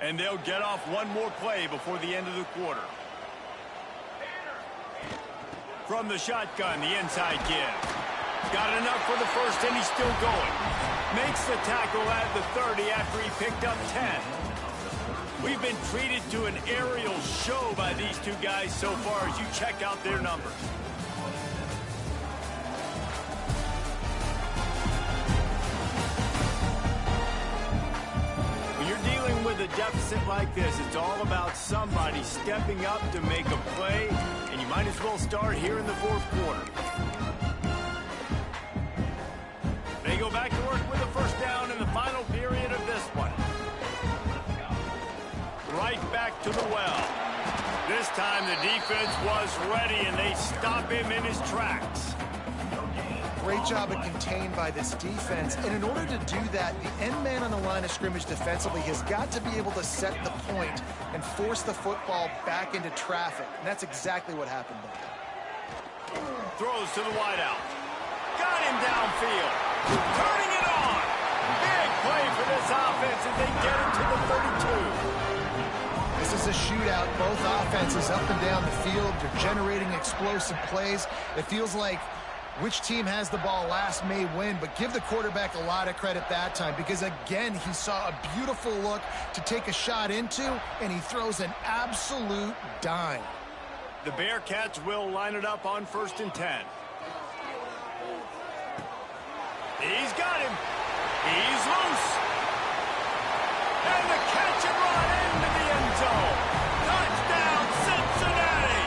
And they'll get off one more play before the end of the quarter. From the shotgun, the inside give. Got enough for the first, and he's still going. Makes the tackle at the 30 after he picked up 10. We've been treated to an aerial show by these two guys so far as you check out their numbers. With a deficit like this, it's all about somebody stepping up to make a play, and you might as well start here in the 4th quarter. They go back to work with a first down in the final period of this one. Right back to the well. This time the defense was ready, and they stop him in his tracks. Great job of contained by this defense. And in order to do that, the end man on the line of scrimmage defensively has got to be able to set the point and force the football back into traffic. And that's exactly what happened there. Throws to the wideout. Got him downfield. Turning it on. Big play for this offense as they get it to the 32. This is a shootout. Both offenses up and down the field. They're generating explosive plays. It feels like which team has the ball last may win, but give the quarterback a lot of credit that time because, again, he saw a beautiful look to take a shot into, and he throws an absolute dime. The Bearcats will line it up on 1st and 10. He's got him. He's loose. And the catch and run into the end zone. Touchdown, Cincinnati.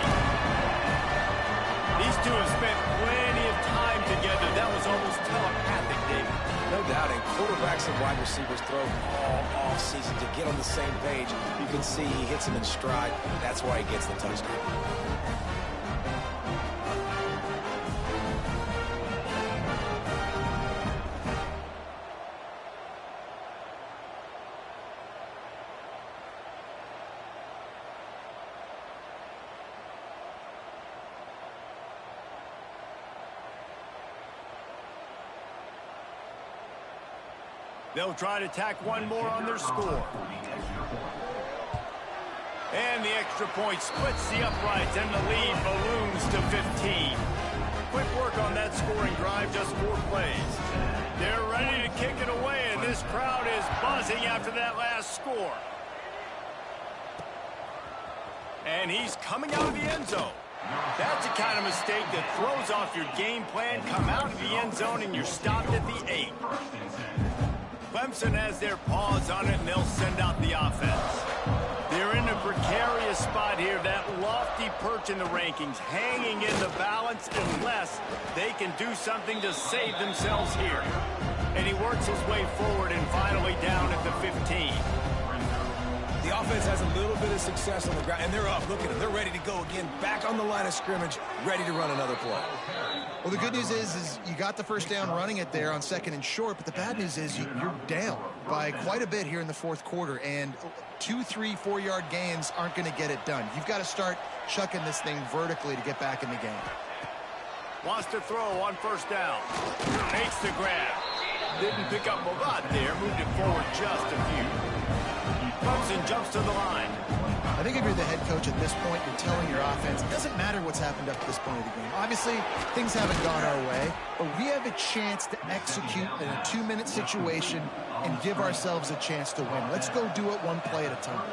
These two have spent plenty of time together. That was almost telepathic, David. No doubt, and quarterbacks and wide receivers throw all off season to get on the same page. You can see he hits him in stride. That's why he gets the touchdown. They'll try to tack one more on their score. And the extra point splits the uprights, and the lead balloons to 15. Quick work on that scoring drive, just 4 plays. They're ready to kick it away, and this crowd is buzzing after that last score. And he's coming out of the end zone. That's the kind of mistake that throws off your game plan. Come out of the end zone, and you're stopped at the 8. Clemson has their paws on it, and they'll send out the offense. They're in a precarious spot here, that lofty perch in the rankings, hanging in the balance unless they can do something to save themselves here. And he works his way forward and finally down at the 15. The offense has a little bit of success on the ground, and they're up. Look at them. They're ready to go again, back on the line of scrimmage, ready to run another play. Well, the good news is you got the first down running it there on 2nd and short, but the bad news is you're down by quite a bit here in the 4th quarter, and 2, 3, 4-yard gains aren't going to get it done. You've got to start chucking this thing vertically to get back in the game. Wants to throw on 1st down. Makes the grab. Didn't pick up a lot there. Moved it forward just a few. Clemson jumps to the line. I think if you're the head coach at this point, you're telling your offense, it doesn't matter what's happened up to this point of the game. Obviously, things haven't gone our way, but we have a chance to execute in a 2-minute situation and give ourselves a chance to win. Let's go do it one play at a time.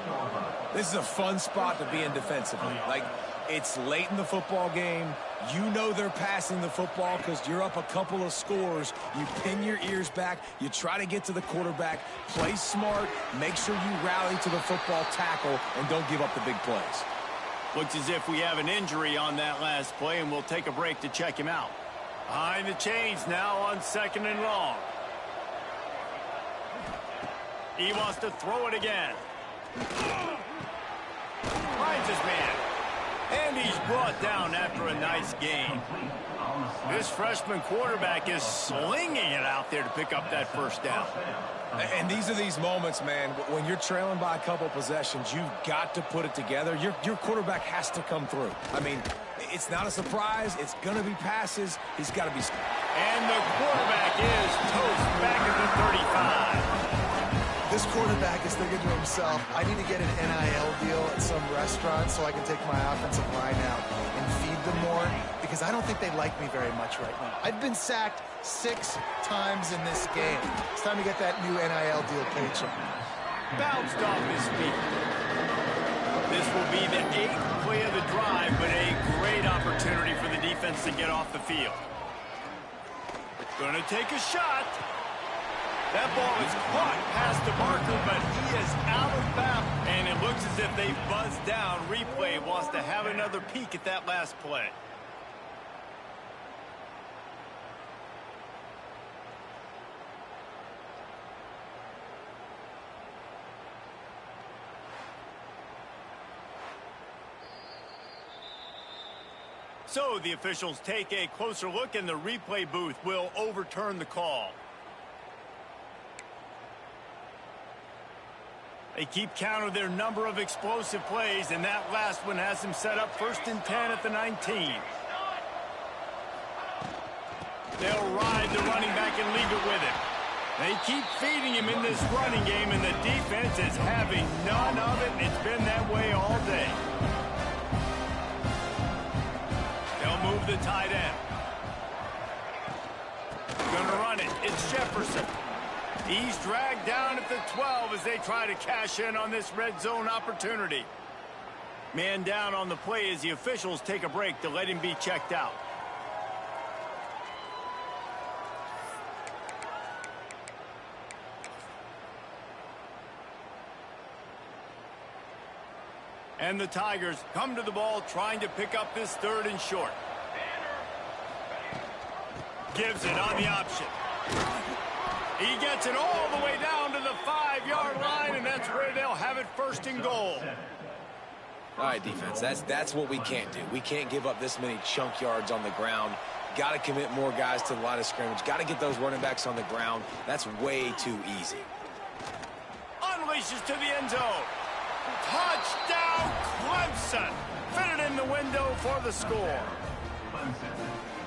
This is a fun spot to be in defensively. Like, it's late in the football game. You know they're passing the football because you're up a couple of scores. You pin your ears back. You try to get to the quarterback. Play smart. Make sure you rally to the football tackle and don't give up the big plays. Looks as if we have an injury on that last play, and we'll take a break to check him out. Behind the chains now on 2nd and long. He wants to throw it again. Finds his man. And he's brought down after a nice gain. This freshman quarterback is slinging it out there to pick up that 1st down. And these are these moments, man, when you're trailing by a couple possessions, you've got to put it together. Your quarterback has to come through. I mean, it's not a surprise. It's going to be passes. He's got to be. And the quarterback is toast back at the 35. This quarterback is thinking to himself, I need to get an NIL deal at some restaurant so I can take my offensive line out and feed them more, because I don't think they like me very much right now. I've been sacked 6 times in this game. It's time to get that new NIL deal paycheck. Bounced off his feet. This will be the 8th play of the drive, but a great opportunity for the defense to get off the field. Gonna take a shot. That ball is caught past the marker, but he is out of bounds. And it looks as if they buzzed down. Replay wants to have another peek at that last play. So the officials take a closer look, and the replay booth will overturn the call. They keep count of their number of explosive plays, and that last one has them set up 1st and 10 at the 19. They'll ride the running back and leave it with him. They keep feeding him in this running game, and the defense is having none of it, and it's been that way all day. They'll move the tight end. Gonna run it. It's Jefferson. He's dragged down at the 12 as they try to cash in on this red zone opportunity. Man down on the play as the officials take a break to let him be checked out. And the Tigers come to the ball trying to pick up this 3rd and short. Gives it on the option. He gets it all the way down to the 5-yard line, and that's where they'll have it 1st and goal. All right, defense, that's what we can't do. We can't give up this many chunk yards on the ground. Got to commit more guys to the line of scrimmage. Got to get those running backs on the ground. That's way too easy. Unleashes to the end zone. Touchdown, Clemson. Fitted in the window for the score.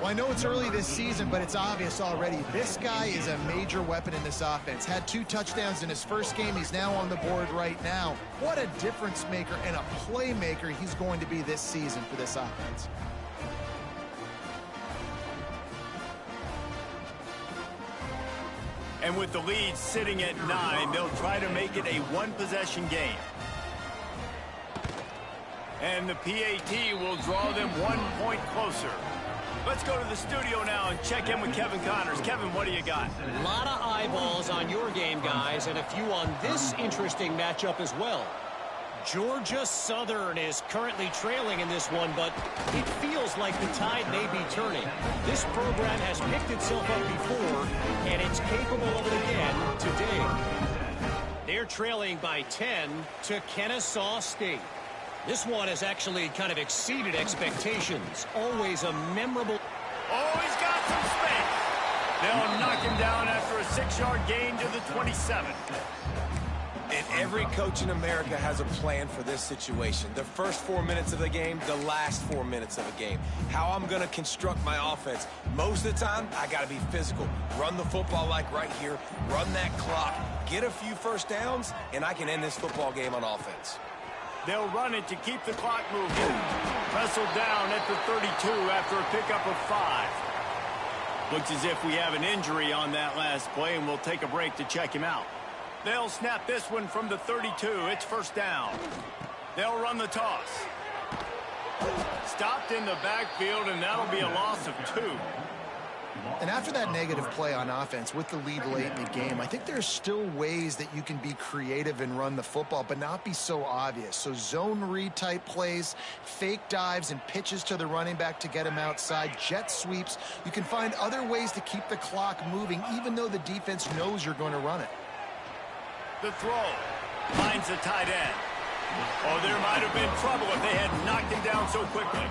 Well, I know it's early this season, but it's obvious already. This guy is a major weapon in this offense. Had 2 touchdowns in his first game. He's now on the board right now. What a difference maker and a playmaker he's going to be this season for this offense. And with the lead sitting at 9, they'll try to make it a 1-possession game. And the PAT will draw them 1 point closer. Let's go to the studio now and check in with Kevin Connors. Kevin, what do you got? A lot of eyeballs on your game, guys, and a few on this interesting matchup as well. Georgia Southern is currently trailing in this one, but it feels like the tide may be turning. This program has picked itself up before, and it's capable of it again today. They're trailing by 10 to Kennesaw State. This one has actually kind of exceeded expectations. Always a memorable... Oh, he's got some space. They'll knock him down after a 6-yard gain to the 27. And every coach in America has a plan for this situation. The first 4 minutes of the game, the last 4 minutes of the game. How I'm going to construct my offense. Most of the time, I got to be physical. Run the football like right here. Run that clock. Get a few first downs, and I can end this football game on offense. They'll run it to keep the clock moving. Wrestled down at the 32 after a pickup of 5. Looks as if we have an injury on that last play, and we'll take a break to check him out. They'll snap this one from the 32. It's 1st down. They'll run the toss. Stopped in the backfield, and that'll be a loss of 2. And after that negative play on offense with the lead late in the game, I think there's still ways that you can be creative and run the football, but not be so obvious. So zone read type plays, fake dives and pitches to the running back to get him outside, jet sweeps. You can find other ways to keep the clock moving, even though the defense knows you're going to run it. The throw finds the tight end. Oh, there might have been trouble if they had knocked him down so quickly.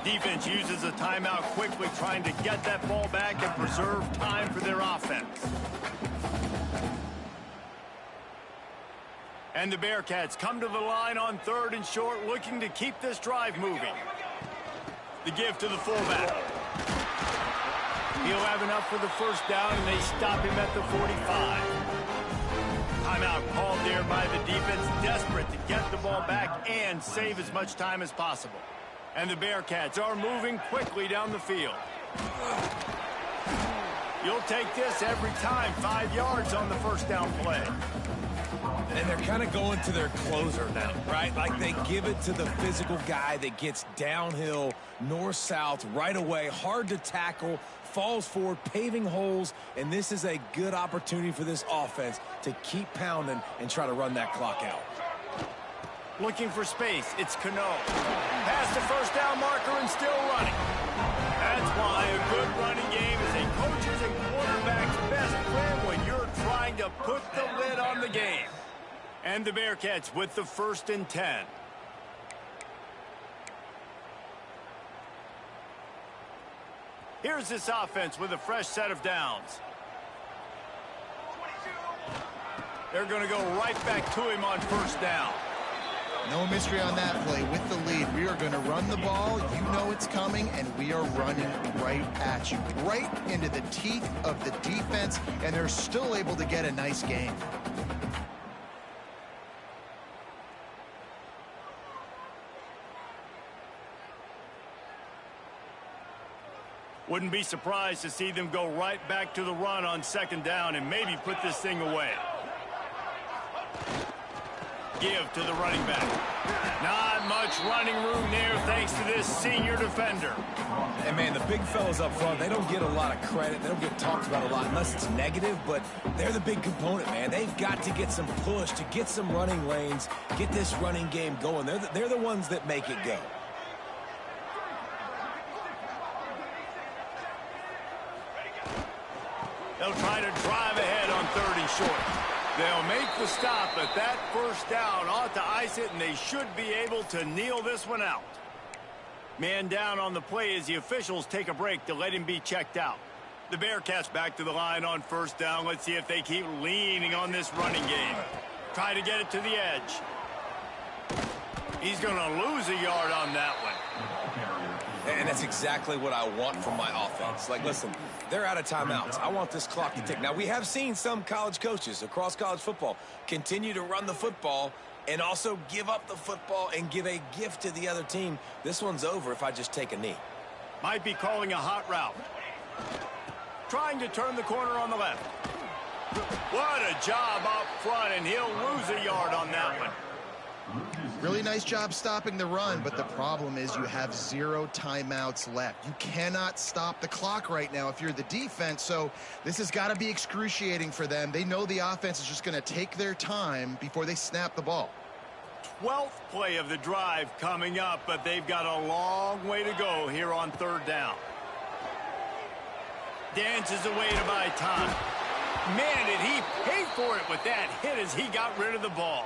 Defense uses a timeout quickly, trying to get that ball back and preserve time for their offense. And the Bearcats come to the line on 3rd and short, looking to keep this drive moving. The give to the fullback. He'll have enough for the 1st down, and they stop him at the 45. Timeout called there by the defense, desperate to get the ball back and save as much time as possible. And the Bearcats are moving quickly down the field. You'll take this every time. 5 yards on the 1st down play. And they're kind of going to their closer now, right? Like they give it to the physical guy that gets downhill, north-south, right away, hard to tackle, falls forward, paving holes, and this is a good opportunity for this offense to keep pounding and try to run that clock out. Looking for space, it's Cano. Past the 1st down marker and still running. That's why a good running game is a coach's and quarterback's best friend when you're trying to put the lid on the game. And the Bearcats with the 1st and 10. Here's this offense with a fresh set of downs. They're going to go right back to him on first down. No mystery on that play. With the lead, we are going to run the ball. You know it's coming, and we are running right at you, right into the teeth of the defense, and they're still able to get a nice gain. Wouldn't be surprised to see them go right back to the run on second down and maybe put this thing away. Give to the running back. Not much running room there thanks to this senior defender. And, man, the big fellas up front, they don't get a lot of credit. They don't get talked about a lot unless it's negative, but they're the big component, man. They've got to get some push, to get some running lanes, get this running game going. They're the ones that make it go. They'll try to drive ahead on 3rd and short. They'll make the stop, but that first down ought to ice it, and they should be able to kneel this one out. Man down on the play as the officials take a break to let him be checked out. The Bearcats back to the line on first down. Let's see if they keep leaning on this running game. Try to get it to the edge. He's going to lose a yard on that one. And that's exactly what I want from my offense. Like, listen, they're out of timeouts. I want this clock to tick. Now, we have seen some college coaches across college football continue to run the football and also give up the football and give a gift to the other team. This one's over if I just take a knee. Might be calling a hot route. Trying to turn the corner on the left. What a job up front, and he'll lose a yard on that one. Really nice job stopping the run, but the problem is you have 0 timeouts left. You cannot stop the clock right now if you're the defense, so this has got to be excruciating for them. They know the offense is just going to take their time before they snap the ball. 12th play of the drive coming up, but they've got a long way to go here on 3rd down. Dances away to buy time. Man, did he pay for it with that hit as he got rid of the ball.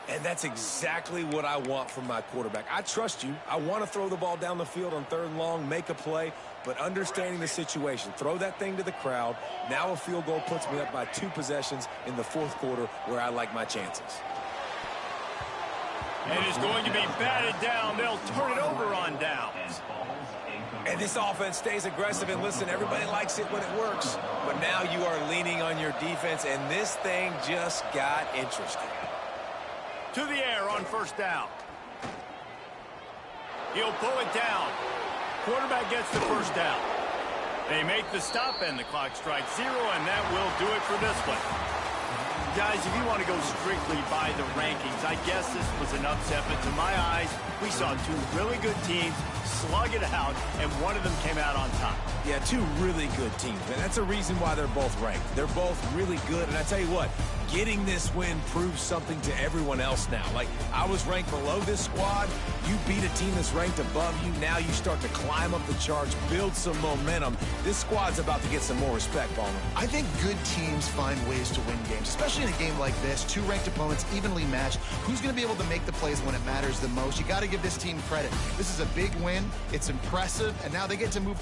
And that's exactly what I want from my quarterback. I trust you. I want to throw the ball down the field on 3rd and long, make a play, but understanding the situation, throw that thing to the crowd. Now a field goal puts me up by 2 possessions in the 4th quarter where I like my chances. And it's going to be batted down. They'll turn it over on downs. And this offense stays aggressive, and listen, everybody likes it when it works. But now you are leaning on your defense, and this thing just got interesting. To the air on first down. He'll pull it down. Quarterback gets the first down. They make the stop, and the clock strikes 0, and that will do it for this one. Guys, if you want to go strictly by the rankings, I guess this was an upset, but to my eyes, we saw 2 really good teams slug it out, and one of them came out on top. Yeah, 2 really good teams, and that's a reason why they're both ranked. They're both really good, and I tell you what, getting this win proves something to everyone else now. Like, I was ranked below this squad. You beat a team that's ranked above you. Now you start to climb up the charts, build some momentum. This squad's about to get some more respect, Ballmer. I think good teams find ways to win games, especially in a game like this. 2 ranked opponents, evenly matched. Who's going to be able to make the plays when it matters the most? You got to give this team credit. This is a big win. It's impressive, and now they get to move